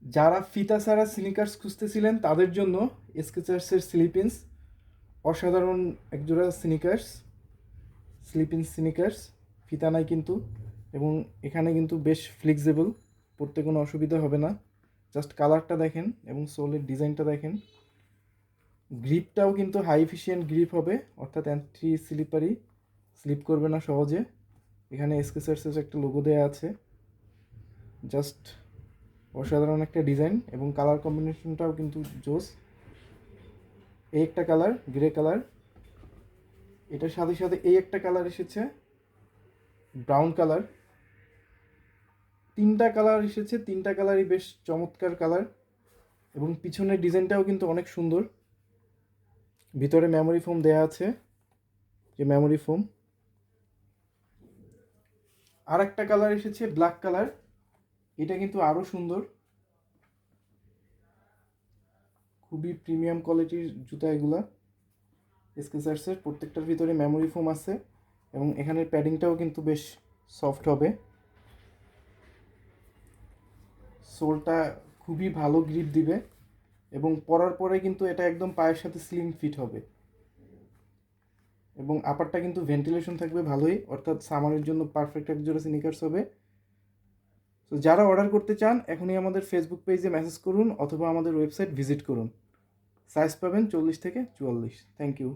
যারা ফিতা ছাড়া স্নিকার্স খুঁজতেছিলেন তাদের জন্য স্কেচার্সের স্লিপিন্স অসাধারণ একজোড়া স্নিকার্স। স্লিপিন্স স্নিকার্স ফিতা নাই কিন্তু, এবং এখানে কিন্তু বেশ ফ্লেক্সিবল, পরতে কোনো অসুবিধা হবে না। জাস্ট কালারটা দেখেন এবং সোলের ডিজাইনটা দেখেন। গ্রিপটাও কিন্তু হাই এফিশিয়েন্ট গ্রিপ হবে, অর্থাৎ অ্যান্টি স্লিপারি, স্লিপ করবে না সহজে। এখানে স্কেচার্সের একটা লোগো দেওয়া আছে। জাস্ট অসাধারণ একটা ডিজাইন এবং কালার কম্বিনেশনটাও কিন্তু জোস। এই একটা কালার গ্রে কালার, এটার সাথে সাথে এই একটা কালার এসেছে ব্রাউন কালার। তিনটা কালার এসেছে, তিনটা কালারই বেশ চমৎকার কালার, এবং পিছনের ডিজাইনটাও কিন্তু অনেক সুন্দর। ভিতরে মেমোরি ফোম দেয়া আছে, যে মেমোরি ফোম। আর একটা কালার এসেছে ব্ল্যাক কালার, এটা কিন্তু আরও সুন্দর। খুবই প্রিমিয়াম কোয়ালিটির জুতা এগুলা স্কেচার্সের। প্রত্যেকটার ভিতরে মেমোরি ফোম আছে, এবং এখানের প্যাডিংটাও কিন্তু বেশ সফট হবে। সোলটা খুবই ভালো গ্রিপ দিবে, এবং পরার পরে কিন্তু এটা একদম পায়ের সাথে স্লিম ফিট হবে। এবং আপারটা কিন্তু ভেন্টিলেশন থাকবে ভালোই, অর্থাৎ সামারের জন্য পারফেক্ট এক জোড়া স্নিকার্স হবে। তো যারা অর্ডার করতে চান এখনই আমাদের ফেসবুক পেজে মেসেজ করুন অথবা আমাদের ওয়েবসাইট ভিজিট করুন। সাইজ পাবেন 40 থেকে 44। Thank you.